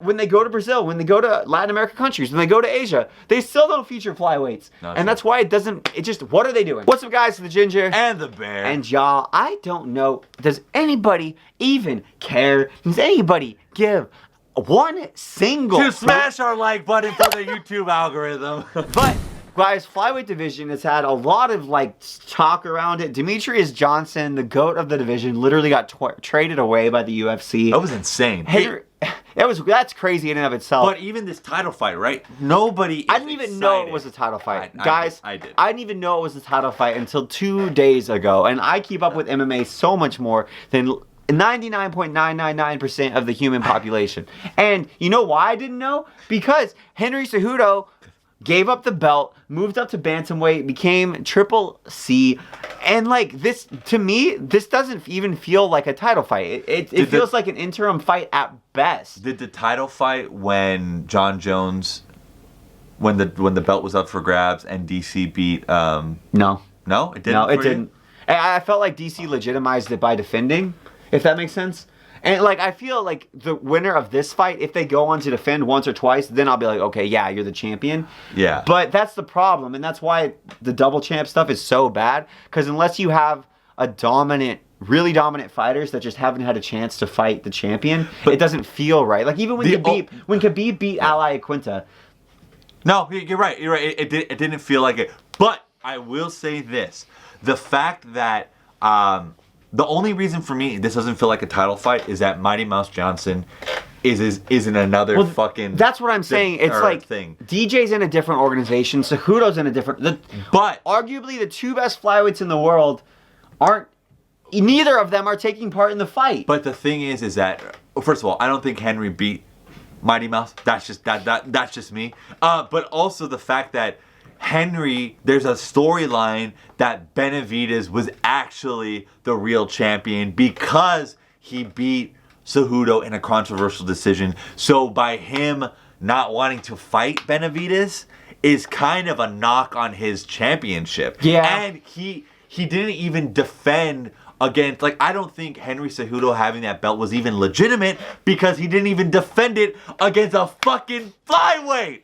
when they go to Brazil, when they go to Latin American countries, when they go to Asia, they still don't feature flyweights. And that's why what are they doing? What's up, guys? The Ginger. And the Bear. And y'all, I don't know, does anybody even care? Does anybody give one single... To smash our like button for the YouTube algorithm. But... guys, Flyweight Division has had a lot of talk around it. Demetrious Johnson, the GOAT of the division, literally got traded away by the UFC. That was insane. That's crazy in and of itself. But even this title fight, right? Nobody. I didn't even know it was a title fight, guys. I did. I didn't even know it was a title fight until 2 days ago, and I keep up with MMA so much more than 99.999% of the human population. And you know why I didn't know? Because Henry Cejudo gave up the belt, moved up to bantamweight, became Triple C, and this, to me, this doesn't even feel like a title fight. It feels like an interim fight at best. Did the title fight when John Jones, when the belt was up for grabs and DC beat? No, it didn't. No, it didn't. I felt like DC legitimized it by defending, if that makes sense. And I feel like the winner of this fight, if they go on to defend once or twice, then I'll be like, okay, yeah, you're the champion. Yeah. But that's the problem, and that's why the double champ stuff is so bad. Because unless you have really dominant fighters that just haven't had a chance to fight the champion, it doesn't feel right. Even when Khabib beat Ally Quinta. No, you're right. You're right. It didn't feel like it. But I will say this: the fact that. The only reason for me this doesn't feel like a title fight is that Mighty Mouse Johnson is in another fucking. That's what I'm saying. It's thing. DJ's in a different organization. Cejudo's in a different. But arguably the two best flyweights in the world aren't. Neither of them are taking part in the fight. But the thing is that first of all, I don't think Henry beat Mighty Mouse. That's just me. But also the fact that. Henry, there's a storyline that Benavidez was actually the real champion because he beat Cejudo in a controversial decision. So by him not wanting to fight Benavidez is kind of a knock on his championship. Yeah. And he didn't even defend against, I don't think Henry Cejudo having that belt was even legitimate because he didn't even defend it against a fucking flyweight.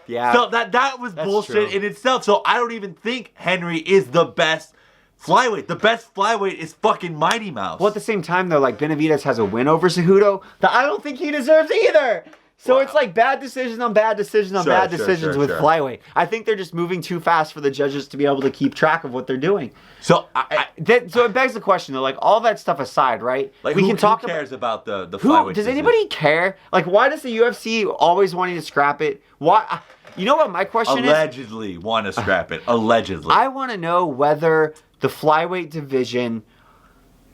Yeah. So that was bullshit in itself. So I don't even think Henry is the best flyweight. The best flyweight is fucking Mighty Mouse. Well, at the same time, though, Benavidez has a win over Cejudo that I don't think he deserves either. So it's bad decision on bad decision on bad decisions with flyweight. I think they're just moving too fast for the judges to be able to keep track of what they're doing. So so it begs the question, though, all that stuff aside, right? Who cares about the flyweight? Does anybody care? Why does the UFC always wanting to scrap it? Why? You know what my question Allegedly want to scrap it. Allegedly. I want to know whether the flyweight division...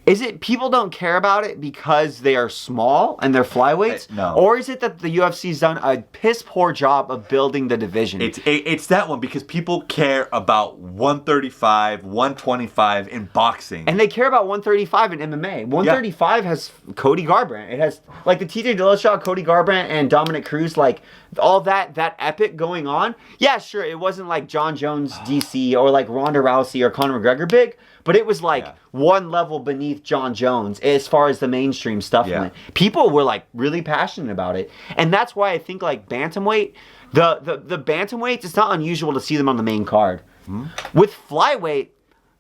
Is it people don't care about it because they are small and they're flyweights? No. Or is it that the UFC's done a piss poor job of building the division? It's that one because people care about 135, 125 in boxing. And they care about 135 in MMA. 135 has Cody Garbrandt. It has the TJ Dillashaw, Cody Garbrandt, and Dominic Cruz, all that epic going on. Yeah, sure, it wasn't like John Jones DC or Ronda Rousey or Conor McGregor big. But it was one level beneath John Jones as far as the mainstream stuff went. People were really passionate about it. And that's why I think bantamweight, the bantamweights, it's not unusual to see them on the main card. Mm-hmm. With flyweight,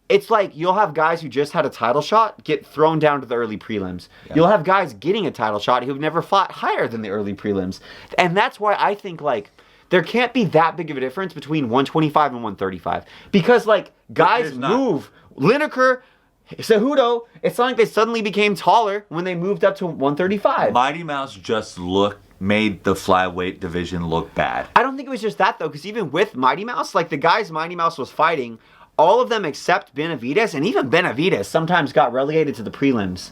it's you'll have guys who just had a title shot get thrown down to the early prelims. Yeah. You'll have guys getting a title shot who've never fought higher than the early prelims. And that's why I think there can't be that big of a difference between 125 and 135. Because guys move. Lineker, Cejudo, it's not like they suddenly became taller when they moved up to 135. Mighty Mouse just made the flyweight division look bad. I don't think it was just that, though, because even with Mighty Mouse, the guys Mighty Mouse was fighting, all of them except Benavidez, and even Benavidez sometimes got relegated to the prelims.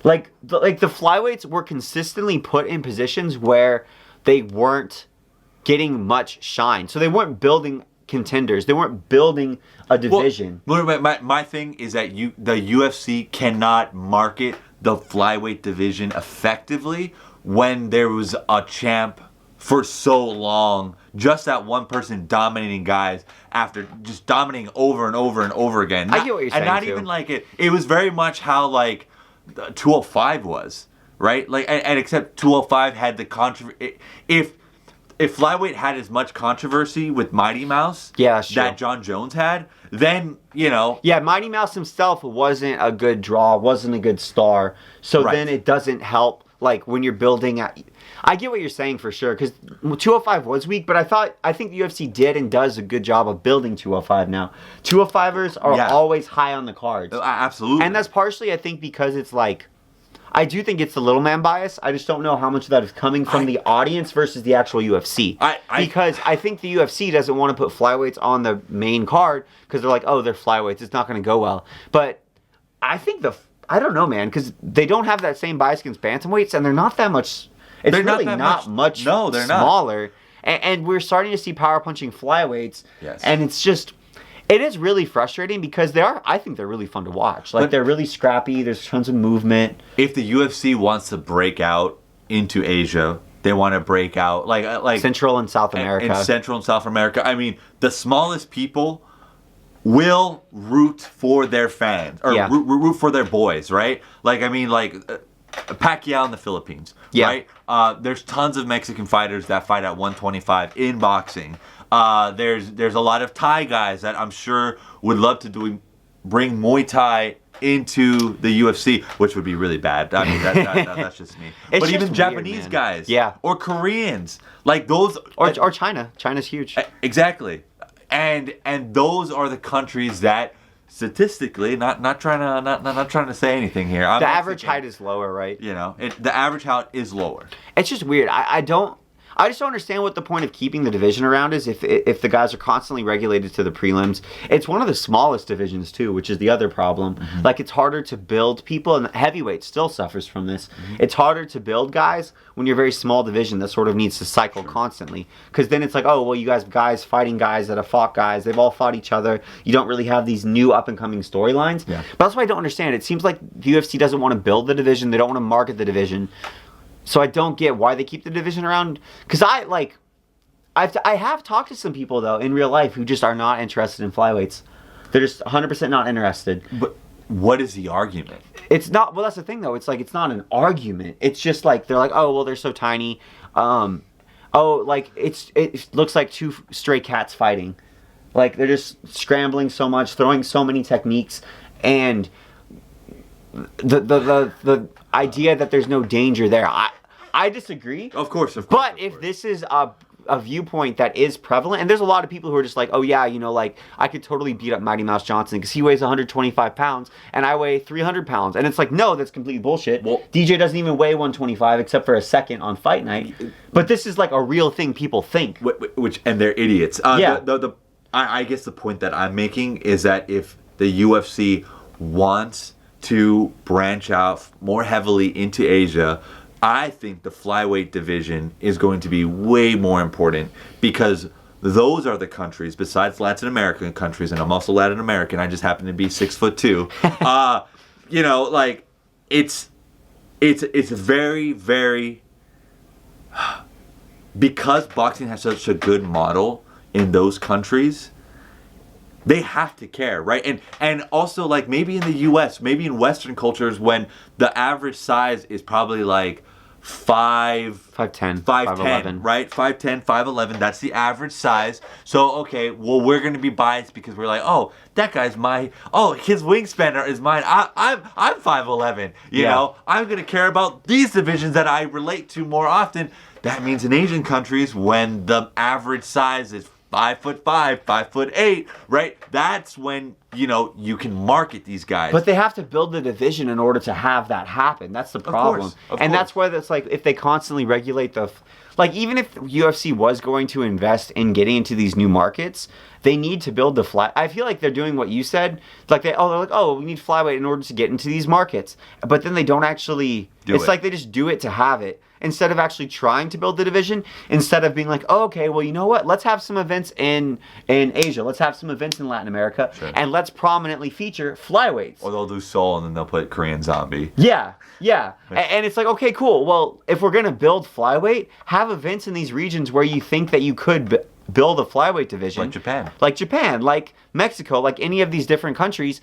The flyweights were consistently put in positions where they weren't getting much shine. So they weren't building contenders. They weren't building a division. Well, my thing is that the UFC cannot market the flyweight division effectively when there was a champ for so long, just that one person dominating guys after just dominating over and over and over again. I get what you're saying, and not too. even it was very much how 205 was. right? Like, and except 205 had the controversy. If flyweight had as much controversy with Mighty Mouse that John Jones had, then, you know. Yeah, Mighty Mouse himself wasn't a good draw, wasn't a good star. So then it doesn't help, like, when you're building at... I get what you're saying for sure, because 205 was weak, but I think the UFC did and does a good job of building 205 now. 205ers are always high on the cards. Absolutely. And that's partially, I think, because it's like... I do think it's the little man bias. I just don't know how much of that is coming from the audience versus the actual UFC. Because I think the UFC doesn't want to put flyweights on the main card because they're like, oh, they're flyweights. It's not going to go well. But I think I don't know, man, because they don't have that same bias against bantamweights, and they're not that much. It's they're really not much no, they're smaller. And we're starting to see power punching flyweights. Yes. And it's just... It is really frustrating because I think they're really fun to watch. Like, they're really scrappy. There's tons of movement. If the UFC wants to break out into Asia, they want to break out like Central and South America. In Central and South America. I mean, the smallest people will root for their fans or root for their boys, right? Like, I mean, like Pacquiao in the Philippines, right? There's tons of Mexican fighters that fight at 125 in boxing. There's a lot of Thai guys that I'm sure would love to bring Muay Thai into the UFC, which would be really bad. I mean, that's just me. But even Japanese guys, or Koreans, like those, or China. China's huge. Exactly, and those are the countries that statistically, not trying to say anything here. The average height is lower, right? You know, the average height is lower. It's just weird. I just don't understand what the point of keeping the division around is if the guys are constantly regulated to the prelims. It's one of the smallest divisions, too, which is the other problem. Mm-hmm. Like, it's harder to build people, and heavyweight still suffers from this. Mm-hmm. It's harder to build guys when you're a very small division that sort of needs to cycle constantly. Because then it's like, oh, well, you guys fighting guys that have fought guys. They've all fought each other. You don't really have these new up-and-coming storylines. Yeah. But that's why I don't understand. It seems like the UFC doesn't want to build the division. They don't want to market the division. So I don't get why they keep the division around. Because I have talked to some people, though, in real life who just are not interested in flyweights. They're just 100% not interested. But what is the argument? It's not... Well, that's the thing, though. It's like, it's not an argument. It's just like, they're like, oh, well, they're so tiny. Like, it looks like two stray cats fighting. Like, they're just scrambling so much, throwing so many techniques. And the idea that there's no danger there... I disagree. Of course. But if this is a viewpoint that is prevalent, and there's a lot of people who are just like, oh yeah, you know, like, I could totally beat up Mighty Mouse Johnson because he weighs 125 pounds and I weigh 300 pounds. And it's like, no, that's complete bullshit. Well, DJ doesn't even weigh 125 except for a second on fight night. But this is like a real thing people think. And they're idiots. I guess the point that I'm making is that if the UFC wants to branch out more heavily into Asia, I think the flyweight division is going to be way more important because those are the countries, besides Latin American countries, and I'm also Latin American, I just happen to be 6'2". You know, like, it's very, very... Because boxing has such a good model in those countries, they have to care, right? And also, like, maybe in the U.S., maybe in Western cultures, when the average size is probably like 5'10", 5'11", right? 5'10", 5'11", that's the average size. So, okay, well, we're going to be biased because we're like, oh, that guy's his wingspan is mine. I'm 5'11", you know? I'm going to care about these divisions that I relate to more often. That means in Asian countries, when the average size is 5'5", 5'8", right? That's when, you know, you can market these guys. But they have to build the division in order to have that happen. That's the problem. Of course. That's why it's like, if they constantly regulate like, even if UFC was going to invest in getting into these new markets, they need to build I feel like they're doing what you said. Like, they're like, oh, we need flyweight in order to get into these markets. But then they don't actually It's like they just do it to have it. Instead of actually trying to build the division, instead of being like, oh, okay, well, you know what? Let's have some events in Asia. Let's have some events in Latin America. Sure. And let's prominently feature flyweights. Or they'll do Seoul and then they'll put Korean Zombie. Yeah. And it's like, okay, cool. Well, if we're going to build flyweight, have events in these regions where you think that you could build a flyweight division. Like Japan, like Mexico, like any of these different countries.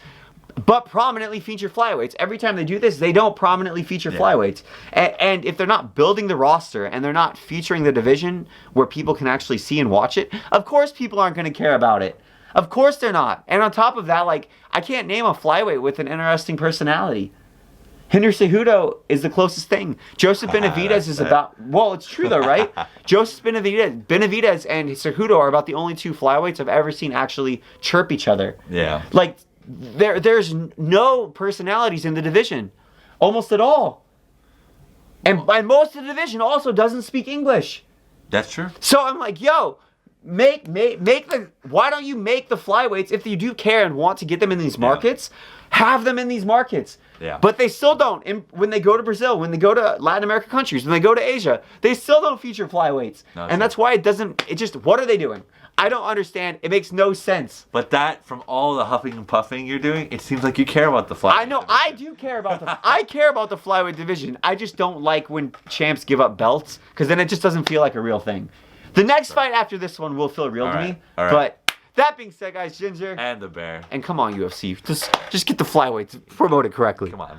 but prominently feature flyweights. Every time they do this, they don't prominently feature flyweights. And if they're not building the roster and they're not featuring the division where people can actually see and watch it, of course people aren't going to care about it. Of course they're not. And on top of that, like, I can't name a flyweight with an interesting personality. Henry Cejudo is the closest thing. Joseph Benavidez is about... Well, it's true though, right? Joseph Benavidez and Cejudo are about the only two flyweights I've ever seen actually chirp each other. Yeah. Like, there's no personalities in the division. Almost at all. And most of the division also doesn't speak English. That's true. So I'm like, yo... Make the... Why don't you make the flyweights, if you do care and want to get them in these markets, have them in these markets. Yeah. But they still don't. When they go to Brazil, when they go to Latin American countries, when they go to Asia, they still don't feature flyweights. No, and that's why it just, what are they doing? I don't understand. It makes no sense. But that, from all the huffing and puffing you're doing, it seems like you care about the flyweight. I know. Division. I do care about I care about the flyweight division. I just don't like when champs give up belts, because then it just doesn't feel like a real thing. The next fight after this one will feel real to me. All right. But that being said, guys, Ginger and the Bear, and come on, UFC, just get the flyweights, promote it correctly. Come on.